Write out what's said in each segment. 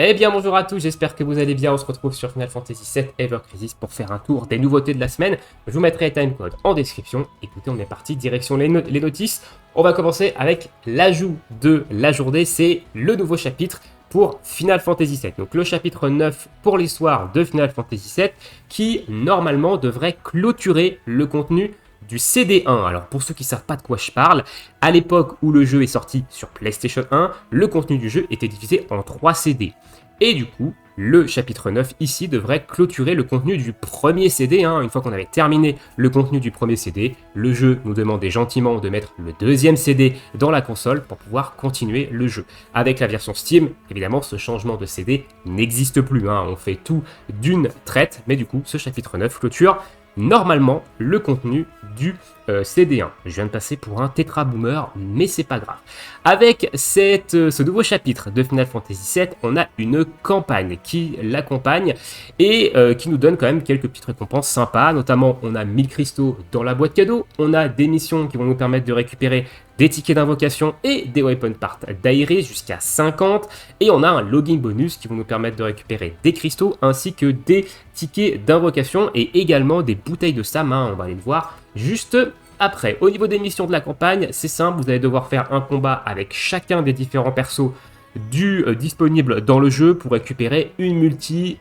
Eh bien bonjour à tous, j'espère que vous allez bien, on se retrouve sur Final Fantasy VII Ever Crisis pour faire un tour des nouveautés de la semaine. Je vous mettrai les timecode en description. Écoutez, on est parti, direction les notices. On va commencer avec l'ajout de la journée, c'est le nouveau chapitre pour Final Fantasy VII. Donc le chapitre 9 pour l'histoire de Final Fantasy VII qui normalement devrait clôturer le contenu du CD1. Alors pour ceux qui ne savent pas de quoi je parle, à l'époque où le jeu est sorti sur PlayStation 1, le contenu du jeu était divisé en 3 CD. Et du coup, le chapitre 9 ici devrait clôturer le contenu du premier CD. Une fois qu'on avait terminé le contenu du premier CD, le jeu nous demandait gentiment de mettre le deuxième CD dans la console pour pouvoir continuer le jeu. Avec la version Steam, évidemment, ce changement de CD n'existe plus. On fait tout d'une traite, mais du coup, ce chapitre 9 clôture normalement le contenu du CD1. Je viens de passer pour un Tetra Boomer, mais c'est pas grave. Avec ce nouveau chapitre de Final Fantasy VII, on a une campagne qui l'accompagne et qui nous donne quand même quelques petites récompenses sympas. Notamment, on a 1000 cristaux dans la boîte cadeau, on a des missions qui vont nous permettre de récupérer des tickets d'invocation et des weapon parts d'Aeris jusqu'à 50, et on a un logging bonus qui vont nous permettre de récupérer des cristaux ainsi que des tickets d'invocation et également des bouteilles de Sam, on va aller le voir juste après. Au niveau des missions de la campagne, c'est simple, vous allez devoir faire un combat avec chacun des différents persos disponibles dans le jeu pour récupérer une multi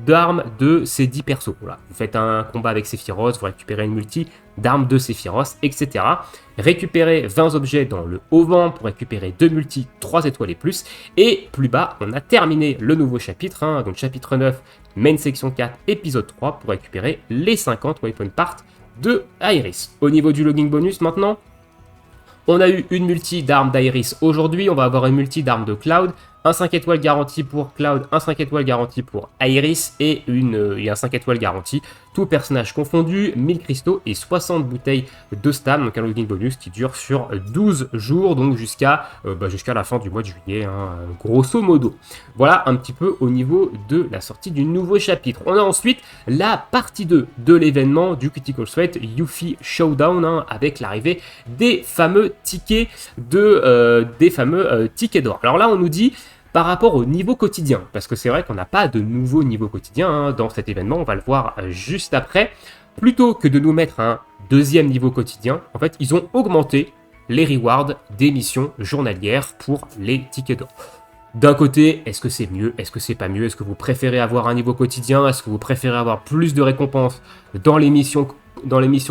d'armes de ces 10 persos. Voilà. Vous faites un combat avec Sephiroth, vous récupérez une multi d'armes de Sephiroth, etc. Récupérez 20 objets dans le haut vent pour récupérer 2 multi 3 étoiles et plus. Et plus bas, on a terminé le nouveau chapitre, donc chapitre 9, main section 4, épisode 3, pour récupérer les 50 weapon parts de Aeris. Au niveau du logging bonus maintenant, on a eu une multi d'armes d'Aeris aujourd'hui, on va avoir une multi d'armes de Cloud, un 5 étoiles garanti pour Cloud, un 5 étoiles garanti pour Aeris et un 5 étoiles garanti, tout personnage confondu, 1000 cristaux et 60 bouteilles de stam, donc un logging bonus qui dure sur 12 jours, donc jusqu'à la fin du mois de juillet, grosso modo. Voilà un petit peu au niveau de la sortie du nouveau chapitre. On a ensuite la partie 2 de l'événement du Critical Threat Yuffie Showdown, avec l'arrivée des fameux tickets d'or. Alors là, on nous dit par rapport au niveau quotidien, parce que c'est vrai qu'on n'a pas de nouveau niveau quotidien dans cet événement, on va le voir juste après. Plutôt que de nous mettre un deuxième niveau quotidien, en fait, ils ont augmenté les rewards des missions journalières pour les tickets d'or. D'un côté, est-ce que c'est mieux? Est-ce que c'est pas mieux? Est-ce que vous préférez avoir un niveau quotidien? Est-ce que vous préférez avoir plus de récompenses dans les missions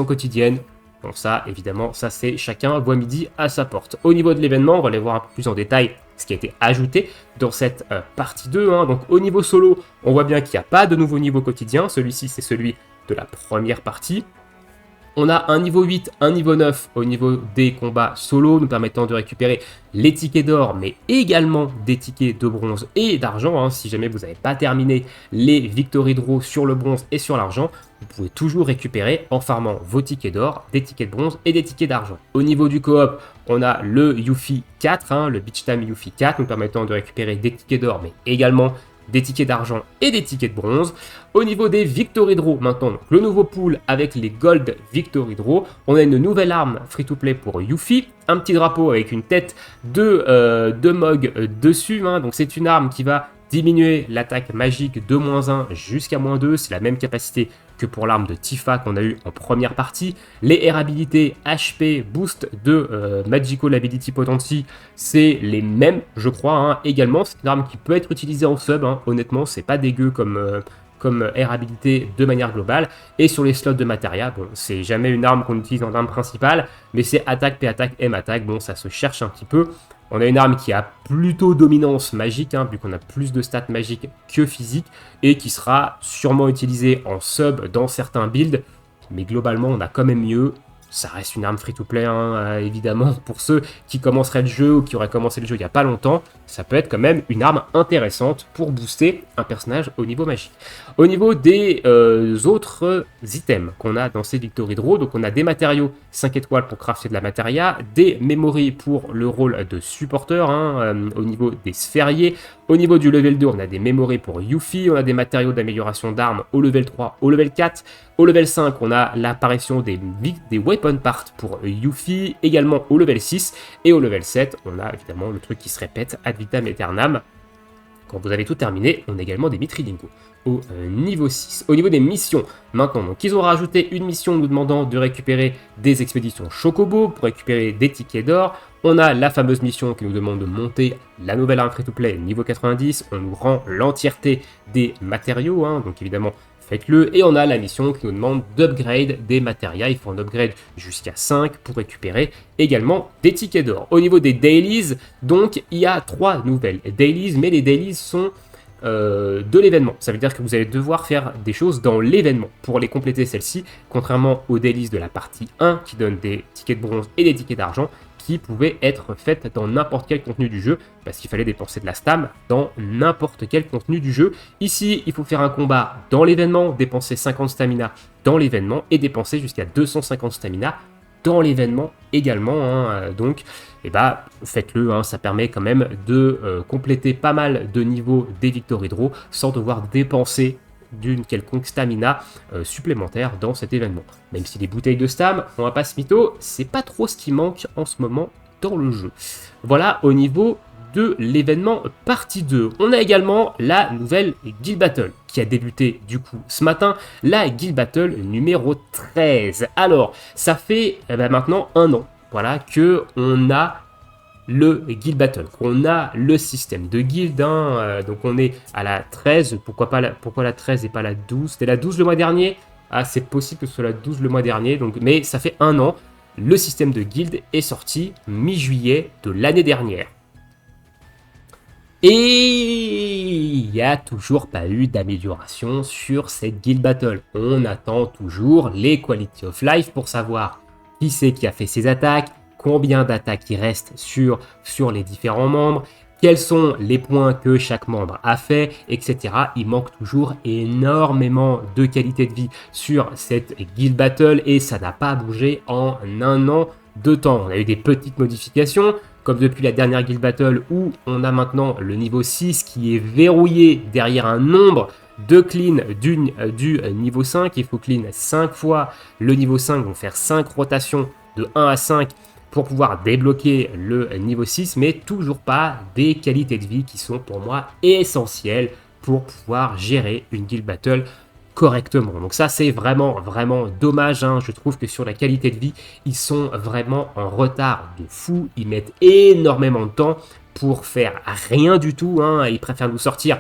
quotidiennes? Bon, ça, évidemment, ça c'est chacun voit midi à sa porte. Au niveau de l'événement, on va aller voir un peu plus en détail ce qui a été ajouté dans cette partie 2. Donc au niveau solo, on voit bien qu'il n'y a pas de nouveau niveau quotidien. Celui-ci, c'est celui de la première partie. On a un niveau 8, un niveau 9 au niveau des combats solo, nous permettant de récupérer les tickets d'or, mais également des tickets de bronze et d'argent. Si jamais vous n'avez pas terminé les victory draw sur le bronze et sur l'argent, vous pouvez toujours récupérer en farmant vos tickets d'or, des tickets de bronze et des tickets d'argent. Au niveau du coop, on a le Yuffie 4, le Beach Time Yuffie 4, nous permettant de récupérer des tickets d'or, mais également des tickets d'argent et des tickets de bronze. Au niveau des Victory Draw, maintenant, donc, le nouveau pool avec les Gold Victory Draw, on a une nouvelle arme free-to-play pour Yuffie, un petit drapeau avec une tête de Mog dessus, donc c'est une arme qui va diminuer l'attaque magique de -1 jusqu'à -2, c'est la même capacité que pour l'arme de Tifa qu'on a eu en première partie. Les R abilités HP boost de Magical Ability Potency, c'est les mêmes, je crois, également. C'est une arme qui peut être utilisée en sub, honnêtement, c'est pas dégueu comme R abilité de manière globale. Et sur les slots de Materia, bon, c'est jamais une arme qu'on utilise en arme principale, mais c'est attaque, P-attaque, M-attaque, bon, ça se cherche un petit peu. On a une arme qui a plutôt dominance magique, vu qu'on a plus de stats magiques que physiques, et qui sera sûrement utilisée en sub dans certains builds, mais globalement on a quand même mieux. Ça reste une arme free-to-play, évidemment, pour ceux qui commenceraient le jeu ou qui auraient commencé le jeu il n'y a pas longtemps, ça peut être quand même une arme intéressante pour booster un personnage au niveau magique. Au niveau des autres items qu'on a dans ces Victory Draw, donc on a des matériaux 5 étoiles pour crafter de la matéria, des memories pour le rôle de supporteur au niveau des sphériés. Au niveau du level 2, on a des memories pour Yuffie, on a des matériaux d'amélioration d'armes au level 3, au level 4. Au level 5, on a l'apparition des weapon parts pour Yuffie, également au level 6. Et au level 7, on a évidemment le truc qui se répète, ad vitam aeternam. quand vous avez tout terminé, on a également des Mitridingo au niveau 6. Au niveau des missions, maintenant, donc ils ont rajouté une mission nous demandant de récupérer des expéditions Chocobo pour récupérer des tickets d'or. On a la fameuse mission qui nous demande de monter la nouvelle arme free-to-play niveau 90. On nous rend l'entièreté des matériaux, hein, donc évidemment faites-le. Et on a la mission qui nous demande d'upgrade des matériaux. Il faut en upgrade jusqu'à 5 pour récupérer également des tickets d'or. Au niveau des dailies, donc il y a 3 nouvelles dailies, mais les dailies sont de l'événement. Ça veut dire que vous allez devoir faire des choses dans l'événement pour les compléter celles-ci, contrairement aux dailies de la partie 1 qui donnent des tickets de bronze et des tickets d'argent qui pouvaient être faites dans n'importe quel contenu du jeu, parce qu'il fallait dépenser de la stam dans n'importe quel contenu du jeu. Ici, il faut faire un combat dans l'événement, dépenser 50 stamina dans l'événement, et dépenser jusqu'à 250 stamina dans l'événement également, hein. Donc, faites-le, hein, ça permet quand même de compléter pas mal de niveaux des Victory Draw, sans devoir dépenser d'une quelconque stamina supplémentaire dans cet événement. Même si les bouteilles de stam, on va pas se mytho, c'est pas trop ce qui manque en ce moment dans le jeu. Voilà au niveau de l'événement partie 2. On a également la nouvelle Guild Battle qui a débuté du coup ce matin, la Guild Battle numéro 13. Alors, ça fait maintenant un an, voilà, que on a le Guild Battle, qu'on a le système de guild, hein, donc on est à la 13, pourquoi la 13 et pas la 12, c'était la 12 le mois dernier, ah c'est possible que ce soit la 12 le mois dernier, donc, mais ça fait un an, le système de guild est sorti mi-juillet de l'année dernière. Et il n'y a toujours pas eu d'amélioration sur cette Guild Battle. On attend toujours les Quality of Life pour savoir qui c'est qui a fait ses attaques, combien d'attaques il reste sur les différents membres, quels sont les points que chaque membre a fait, etc. Il manque toujours énormément de qualité de vie sur cette Guild Battle et ça n'a pas bougé en un an de temps. On a eu des petites modifications, comme depuis la dernière Guild Battle où on a maintenant le niveau 6 qui est verrouillé derrière un nombre de clean du niveau 5. Il faut clean 5 fois le niveau 5, donc faire 5 rotations de 1 à 5 pour pouvoir débloquer le niveau 6, mais toujours pas des qualités de vie qui sont pour moi essentielles pour pouvoir gérer une Guild Battle correctement. Donc ça c'est vraiment dommage, hein. Je trouve que sur la qualité de vie, ils sont vraiment en retard de fou, ils mettent énormément de temps pour faire rien du tout, hein. Ils préfèrent nous sortir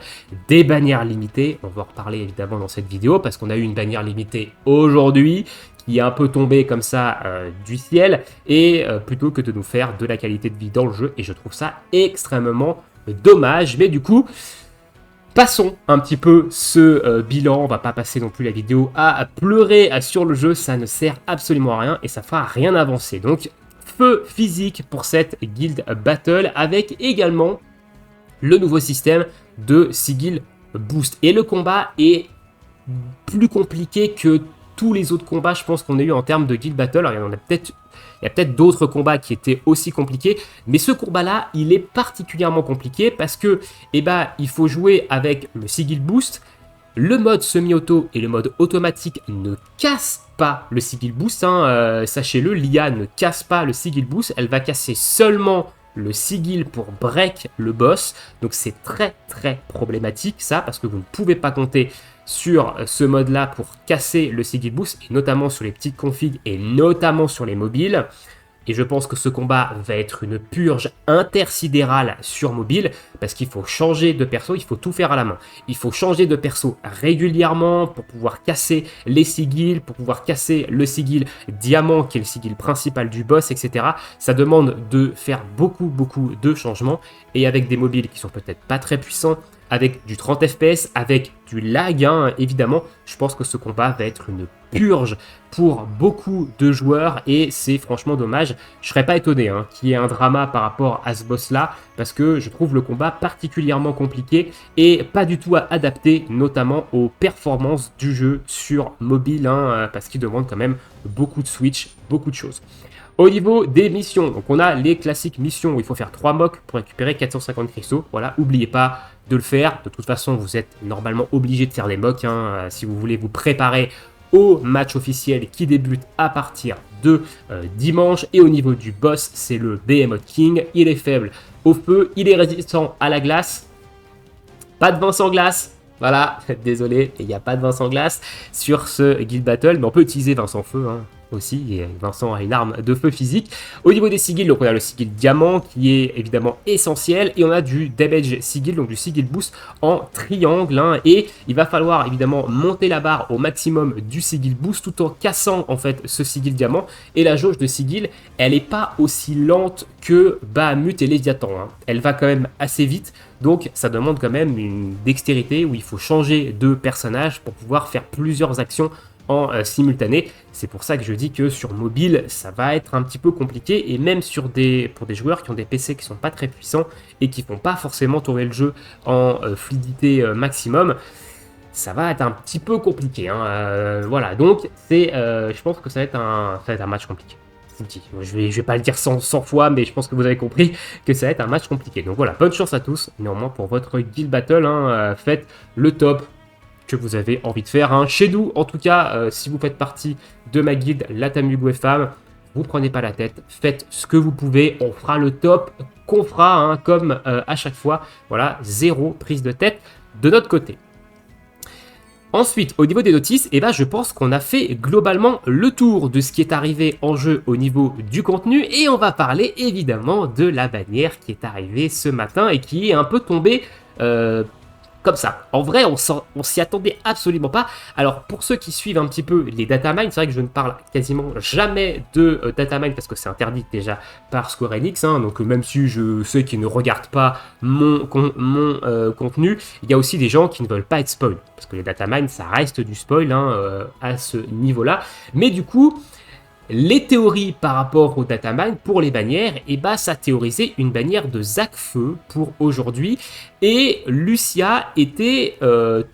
des bannières limitées, on va en reparler évidemment dans cette vidéo, parce qu'on a eu une bannière limitée aujourd'hui, qui est un peu tombé comme ça du ciel, et plutôt que de nous faire de la qualité de vie dans le jeu, et je trouve ça extrêmement dommage. Mais du coup, passons un petit peu ce bilan, on va pas passer non plus la vidéo à pleurer sur le jeu, ça ne sert absolument à rien, et ça fera rien avancer. Donc, feu physique pour cette Guild Battle, avec également le nouveau système de Sigil Boost. Et le combat est plus compliqué que tous les autres combats, je pense qu'on a eu en termes de Guild Battle. Alors, il y a peut-être d'autres combats qui étaient aussi compliqués, mais ce combat-là, il est particulièrement compliqué parce que, il faut jouer avec le Sigil Boost. Le mode semi-auto et le mode automatique ne cassent pas le Sigil Boost, hein. Sachez-le, l'IA ne casse pas le Sigil Boost, elle va casser seulement le sigil pour break le boss. Donc c'est très problématique ça, parce que vous ne pouvez pas compter sur ce mode là pour casser le sigil boost, et notamment sur les petites configs et notamment sur les mobiles. Et je pense que ce combat va être une purge intersidérale sur mobile, parce qu'il faut changer de perso, il faut tout faire à la main. Il faut changer de perso régulièrement pour pouvoir casser les sigils, pour pouvoir casser le sigil diamant, qui est le sigil principal du boss, etc. Ça demande de faire beaucoup de changements, et avec des mobiles qui sont peut-être pas très puissants, avec du 30 fps, avec du lag, hein, évidemment, je pense que ce combat va être une purge pour beaucoup de joueurs, et c'est franchement dommage. Je serais pas étonné qu'il y ait un drama par rapport à ce boss là, parce que je trouve le combat particulièrement compliqué et pas du tout adapté, notamment aux performances du jeu sur mobile, parce qu'il demande quand même beaucoup de switch, beaucoup de choses. Au niveau des missions, donc on a les classiques missions où il faut faire 3 mocks pour récupérer 450 cristaux. Voilà, n'oubliez pas de le faire. De toute façon, vous êtes normalement obligé de faire des mocks si vous voulez vous préparer au match officiel qui débute à partir de dimanche. Et au niveau du boss, c'est le Behemoth King. Il est faible au feu, il est résistant à la glace. pas de vin sans glace. Voilà, désolé, il n'y a pas de vin sans glace sur ce Guild Battle, mais on peut utiliser vin sans feu hein, aussi, et Vincent a une arme de feu physique. Au niveau des sigils, donc on a le sigil diamant qui est évidemment essentiel, et on a du damage sigil, donc du sigil boost en triangle, hein, et il va falloir évidemment monter la barre au maximum du sigil boost tout en cassant en fait ce sigil diamant, et la jauge de sigil, elle n'est pas aussi lente que Bahamut et Léviathan, hein. Elle va quand même assez vite. Donc ça demande quand même une dextérité où il faut changer de personnage pour pouvoir faire plusieurs actions en simultané. C'est pour ça que je dis que sur mobile, ça va être un petit peu compliqué. Et même pour des joueurs qui ont des PC qui sont pas très puissants et qui font pas forcément tourner le jeu en fluidité maximum, ça va être un petit peu compliqué. Hein. Voilà, donc je pense que ça va être un match compliqué. Je vais pas le dire 100 fois, mais je pense que vous avez compris que ça va être un match compliqué. Donc voilà, bonne chance à tous. Néanmoins, pour votre Guild Battle, hein, faites le top que vous avez envie de faire. Hein. Chez nous, en tout cas, si vous faites partie de ma guilde, la Tamugo FM, vous prenez pas la tête, faites ce que vous pouvez. On fera le top qu'on fera, hein, comme à chaque fois. Voilà, zéro prise de tête de notre côté. Ensuite, au niveau des notices, je pense qu'on a fait globalement le tour de ce qui est arrivé en jeu au niveau du contenu, et on va parler évidemment de la bannière qui est arrivée ce matin et qui est un peu tombée comme ça. En vrai, on s'y attendait absolument pas. Alors, pour ceux qui suivent un petit peu les datamines, c'est vrai que je ne parle quasiment jamais de datamine parce que c'est interdit déjà par Square Enix. Hein, donc, même si je sais qu'ils ne regardent pas mon contenu, il y a aussi des gens qui ne veulent pas être spoil. Parce que les datamines, ça reste du spoil hein, à ce niveau-là. Mais du coup, les théories par rapport au datamine pour les bannières, ça théorisait une bannière de Zacfeu pour aujourd'hui, et Lucia était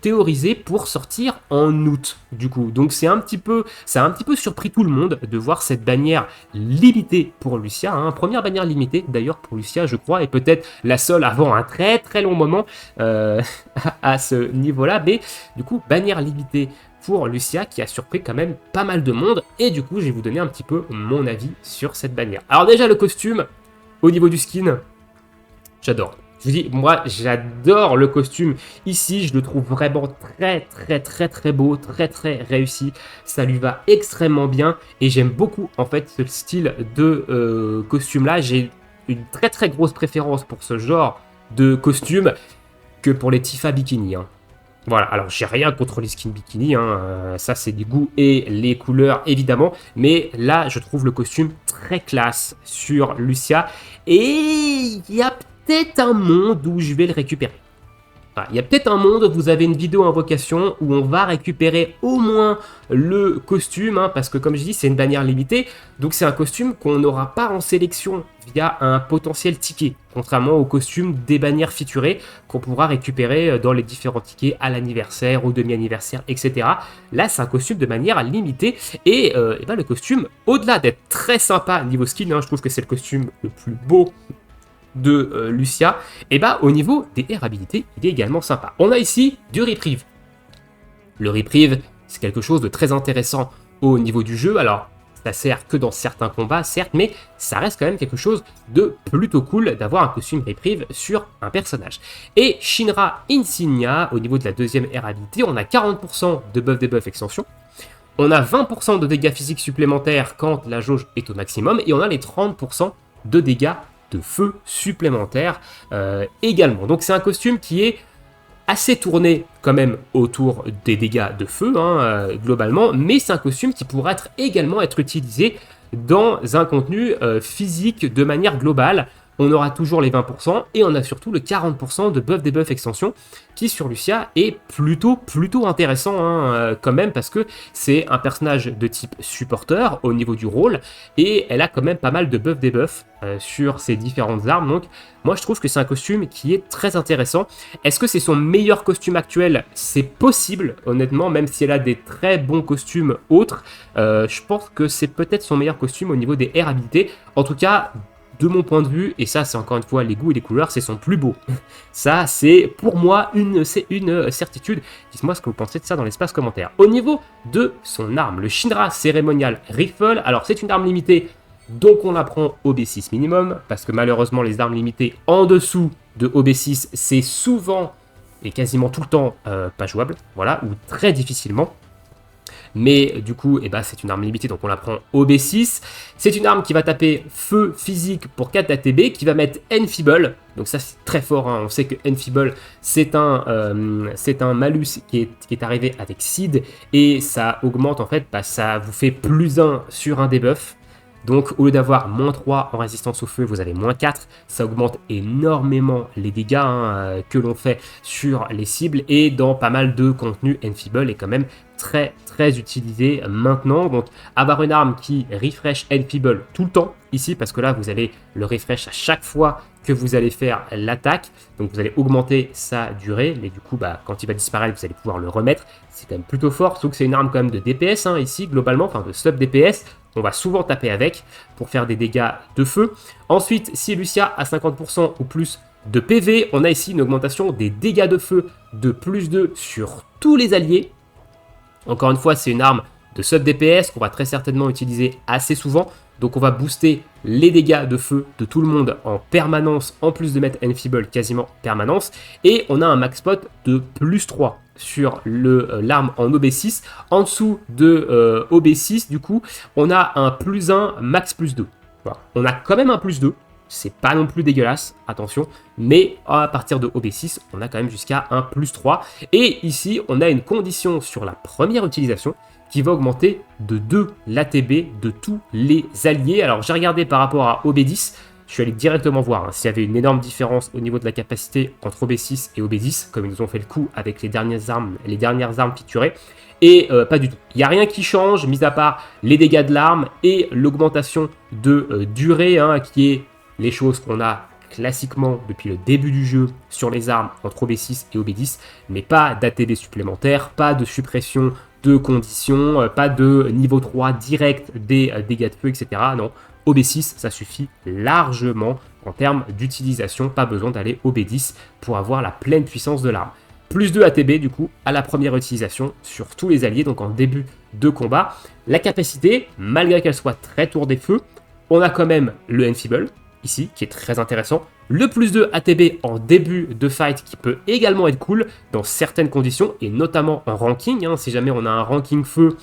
théorisée pour sortir en août du coup. Donc ça a un petit peu surpris tout le monde de voir cette bannière limitée pour Lucia, hein. Première bannière limitée d'ailleurs pour Lucia je crois, et peut-être la seule avant un très très long moment à ce niveau-là, mais du coup bannière limitée pour Lucia qui a surpris quand même pas mal de monde, et du coup je vais vous donner un petit peu mon avis sur cette bannière. Alors déjà le costume, au niveau du skin, j'adore. Je vous dis, moi j'adore le costume ici, je le trouve vraiment très très très très beau, très très réussi, ça lui va extrêmement bien, et j'aime beaucoup en fait ce style de costume là. J'ai une très très grosse préférence pour ce genre de costume que pour les Tifa Bikini, hein. Voilà, alors j'ai rien contre les skins bikini, hein, ça c'est des goûts et les couleurs évidemment, mais là je trouve le costume très classe sur Lucia, et il y a peut-être un monde où je vais le récupérer. Il y a peut-être un monde où vous avez une vidéo invocation où on va récupérer au moins le costume, hein, parce que comme je dis, c'est une bannière limitée, donc c'est un costume qu'on n'aura pas en sélection via un potentiel ticket, contrairement au costume des bannières featurées qu'on pourra récupérer dans les différents tickets à l'anniversaire, au demi-anniversaire, etc. Là, c'est un costume de manière limitée, et le costume, au-delà d'être très sympa niveau skin, hein, je trouve que c'est le costume le plus beau de Lucia, au niveau des air habilités, il est également sympa. On a ici du reprieve. Le reprieve, c'est quelque chose de très intéressant au niveau du jeu. Alors, ça sert que dans certains combats, certes, mais ça reste quand même quelque chose de plutôt cool d'avoir un costume reprieve sur un personnage. Et Shinra Insignia, au niveau de la deuxième air habilité, on a 40% de buff debuff extension. On a 20% de dégâts physiques supplémentaires quand la jauge est au maximum, et on a les 30% de dégâts de feu supplémentaires également. Donc c'est un costume qui est assez tourné quand même autour des dégâts de feu, hein, globalement, mais c'est un costume qui pourra également être utilisé dans un contenu physique de manière globale. On aura toujours les 20% et on a surtout le 40% de buff debuff extension qui sur Lucia est plutôt intéressant hein, quand même, parce que c'est un personnage de type supporter au niveau du rôle, et elle a quand même pas mal de buff debuff sur ses différentes armes. Donc moi je trouve que c'est un costume qui est très intéressant. Est-ce que c'est son meilleur costume actuel? C'est possible honnêtement, même si elle a des très bons costumes autres. Je pense que c'est peut-être son meilleur costume au niveau des air habilités. En tout cas, de mon point de vue, et ça c'est encore une fois les goûts et les couleurs, c'est son plus beau. Ça c'est pour moi une certitude. Dites-moi ce que vous pensez de ça dans l'espace commentaire. Au niveau de son arme, le Shinra Ceremonial Rifle, alors c'est une arme limitée, donc on la prend OB6 minimum, parce que malheureusement les armes limitées en dessous de OB6 c'est souvent est quasiment tout le temps pas jouable, voilà, ou très difficilement. Mais du coup, c'est une arme limitée, donc on la prend OB6. C'est une arme qui va taper feu physique pour 4 d'ATB, qui va mettre Enfeeble. Donc ça, c'est très fort, hein. On sait que Enfeeble, c'est un malus qui est arrivé avec Seed, et ça augmente, en fait, ça vous fait +1 sur un debuff. Donc au lieu d'avoir -3 en résistance au feu, vous avez -4. Ça augmente énormément les dégâts que l'on fait sur les cibles. Et dans pas mal de contenu, Enfeeble est quand même très utilisé maintenant. Donc avoir une arme qui refresh Enfeeble tout le temps ici, parce que là vous allez le refresh à chaque fois que vous allez faire l'attaque. Donc vous allez augmenter sa durée. Mais du coup, quand il va disparaître, vous allez pouvoir le remettre. C'est quand même plutôt fort. Surtout que c'est une arme quand même de DPS ici, globalement, enfin de sub DPS. On va souvent taper avec pour faire des dégâts de feu. Ensuite, si Lucia a 50% ou plus de PV, on a ici une augmentation des dégâts de feu de +2 sur tous les alliés. Encore une fois, c'est une arme de sub DPS qu'on va très certainement utiliser assez souvent. Donc on va booster les dégâts de feu de tout le monde en permanence, en plus de mettre Enfeeble quasiment permanence. Et on a un max pot de +3 sur l'arme en OB6. En dessous de OB6, du coup, on a un +1 max +2. Voilà. On a quand même un +2. C'est pas non plus dégueulasse, attention, mais à partir de OB6, on a quand même jusqu'à un +3. Et ici, on a une condition sur la première utilisation qui va augmenter de 2 l'ATB de tous les alliés. Alors j'ai regardé par rapport à OB10, je suis allé directement voir s'il y avait une énorme différence au niveau de la capacité entre OB6 et OB10, comme ils nous ont fait le coup avec les dernières armes featurées. Et pas du tout. Il n'y a rien qui change, mis à part les dégâts de l'arme et l'augmentation de durée, qui est les choses qu'on a classiquement depuis le début du jeu sur les armes entre OB6 et OB10, mais pas d'ATB supplémentaire, pas de suppression de conditions, pas de niveau 3 direct des dégâts de feu, etc. Non, OB6, ça suffit largement en termes d'utilisation, pas besoin d'aller OB10 pour avoir la pleine puissance de l'arme. +2 ATB du coup à la première utilisation sur tous les alliés, donc en début de combat. La capacité, malgré qu'elle soit très tour des feux, on a quand même le Enfeeble, ici, qui est très intéressant. Le +2 ATB en début de fight qui peut également être cool dans certaines conditions, et notamment en ranking, si jamais on a un ranking feu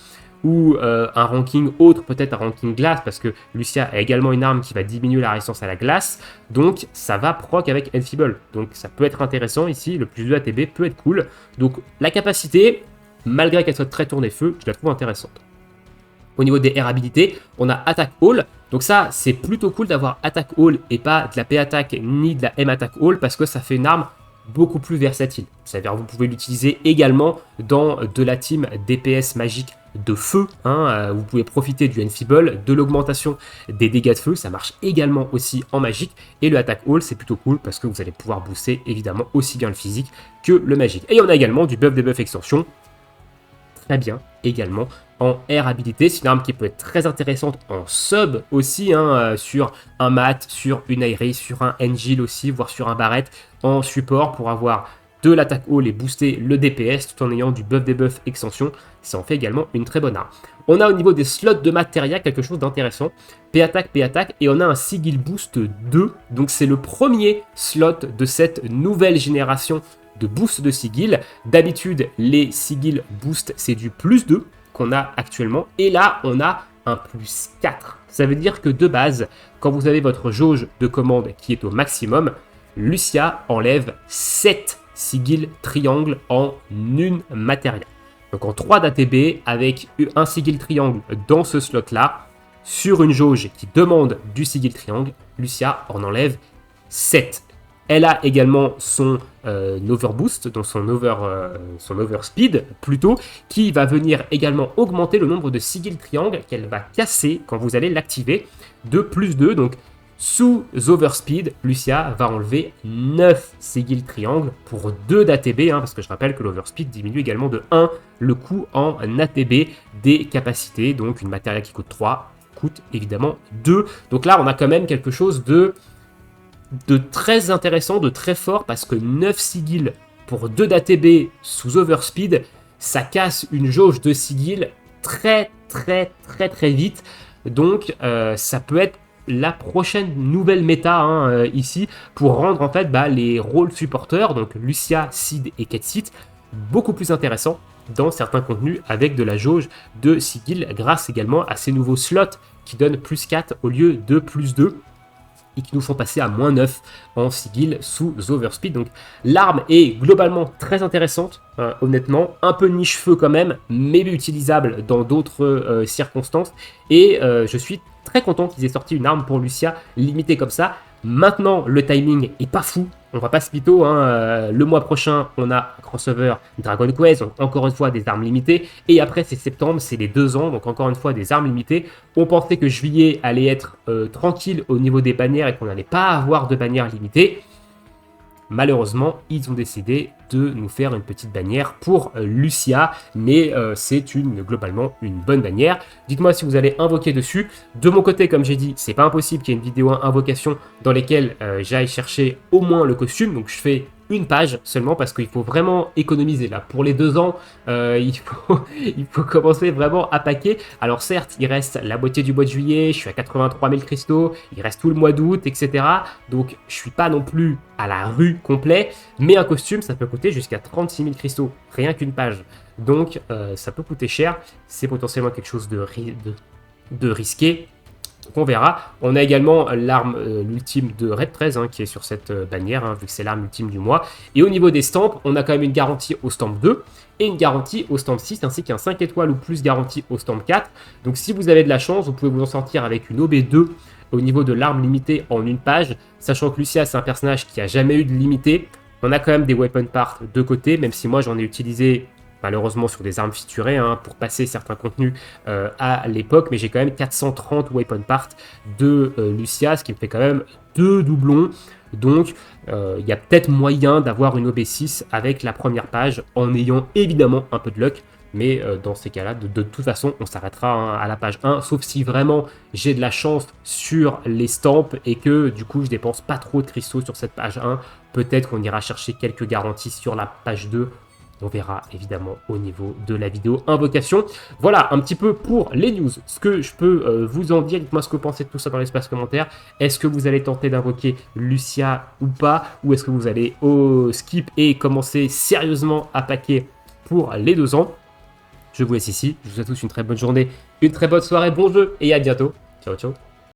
ou un ranking autre, peut-être un ranking glace, parce que Lucia a également une arme qui va diminuer la résistance à la glace, donc ça va proc avec Enfeeble. Donc ça peut être intéressant ici, le +2 ATB peut être cool. Donc la capacité, malgré qu'elle soit très tournée feu, je la trouve intéressante. Au niveau des R habilités, on a Attack All. Donc ça, c'est plutôt cool d'avoir Attack All et pas de la P-Attack ni de la M-Attack All, parce que ça fait une arme beaucoup plus versatile. C'est-à-dire vous pouvez l'utiliser également dans de la team DPS magique de feu. Vous pouvez profiter du Enfeeble, de l'augmentation des dégâts de feu. Ça marche également aussi en magique. Et le Attack All, c'est plutôt cool parce que vous allez pouvoir booster évidemment aussi bien le physique que le magique. Et on a également du buff debuff extension. Très bien également en R habilité. C'est une arme qui peut être très intéressante en sub aussi, sur un mat, sur une Aerie, sur un Engil aussi, voire sur un Barrett en support pour avoir de l'attaque all et booster le DPS tout en ayant du buff debuff extension. Ça en fait également une très bonne arme. On a au niveau des slots de Materia quelque chose d'intéressant. P-Attack, et on a un Sigil Boost 2. Donc c'est le premier slot de cette nouvelle génération de boost de sigil. D'habitude, les sigil boost, c'est du +2 qu'on a actuellement. Et là, on a un +4. Ça veut dire que de base, quand vous avez votre jauge de commande qui est au maximum, Lucia enlève 7 sigil triangle en une Materia. Donc en 3 d'ATB, avec un sigil triangle dans ce slot-là, sur une jauge qui demande du sigil triangle, Lucia en enlève 7. Elle a également son overboost, donc son overspeed plutôt, qui va venir également augmenter le nombre de sigils triangles qu'elle va casser quand vous allez l'activer de +2. Donc sous overspeed, Lucia va enlever 9 sigils triangles pour 2 d'ATB, parce que je rappelle que l'overspeed diminue également de 1 le coût en ATB des capacités. Donc une Materia qui coûte 3 coûte évidemment 2. Donc là on a quand même quelque chose de très intéressant, de très fort, parce que 9 sigils pour 2 d'ATB sous overspeed, ça casse une jauge de sigils très vite. Donc ça peut être la prochaine nouvelle méta ici pour rendre en fait les rôles supporters, donc Lucia, Sid et Ketsit, beaucoup plus intéressants dans certains contenus avec de la jauge de sigil grâce également à ces nouveaux slots qui donnent plus 4 au lieu de plus 2 et qui nous font passer à moins 9 en sigil sous Overspeed. Donc l'arme est globalement très intéressante, honnêtement, un peu niche-feu quand même, mais utilisable dans d'autres circonstances. Et je suis très content qu'ils aient sorti une arme pour Lucia limitée comme ça. Maintenant, le timing est pas fou. On va pas se mytho, le mois prochain, on a un crossover Dragon Quest, donc encore une fois des armes limitées. Et après, c'est septembre, c'est les 2 ans, donc encore une fois des armes limitées. On pensait que juillet allait être tranquille au niveau des bannières et qu'on n'allait pas avoir de bannières limitées. Malheureusement, ils ont décidé de nous faire une petite bannière pour Lucia, mais c'est globalement une bonne bannière. Dites-moi si vous allez invoquer dessus. De mon côté, comme j'ai dit, c'est pas impossible qu'il y ait une vidéo invocation dans laquelle j'aille chercher au moins le costume. Donc je fais une page seulement parce qu'il faut vraiment économiser là. Pour les 2 ans, il faut commencer vraiment à paquer. Alors certes, il reste la moitié du mois de juillet, je suis à 83 000 cristaux, il reste tout le mois d'août, etc. Donc je suis pas non plus à la rue complet, mais un costume, ça peut coûter jusqu'à 36 000 cristaux, rien qu'une page. Donc ça peut coûter cher, c'est potentiellement quelque chose de risqué. On verra. On a également l'arme, l'ultime de Red 13 qui est sur cette bannière, vu que c'est l'arme ultime du mois. Et au niveau des stamps, on a quand même une garantie au stamp 2 et une garantie au stamp 6, ainsi qu'un 5 étoiles ou plus garantie au stamp 4. Donc si vous avez de la chance, vous pouvez vous en sortir avec une OB2 au niveau de l'arme limitée en une page, sachant que Lucia, c'est un personnage qui a jamais eu de limité. On a quand même des weapon parts de côté, même si moi j'en ai utilisé malheureusement sur des armes featurées pour passer certains contenus à l'époque, mais j'ai quand même 430 weapon parts de Lucia, ce qui me fait quand même 2 doublons. Donc il y a peut-être moyen d'avoir une OB6 avec la première page en ayant évidemment un peu de luck. Mais dans ces cas-là, de toute façon, on s'arrêtera à la page 1, sauf si vraiment j'ai de la chance sur les stamps et que du coup je dépense pas trop de cristaux sur cette page 1. Peut-être qu'on ira chercher quelques garanties sur la page 2. On verra évidemment au niveau de la vidéo invocation. Voilà un petit peu pour les news. Ce que je peux vous en dire, dites-moi ce que vous pensez de tout ça dans l'espace commentaire. Est-ce que vous allez tenter d'invoquer Lucia ou pas? Ou est-ce que vous allez au skip et commencer sérieusement à paquer pour les 2 ans? Je vous laisse ici. Je vous souhaite tous une très bonne journée, une très bonne soirée, bon jeu et à bientôt. Ciao ciao.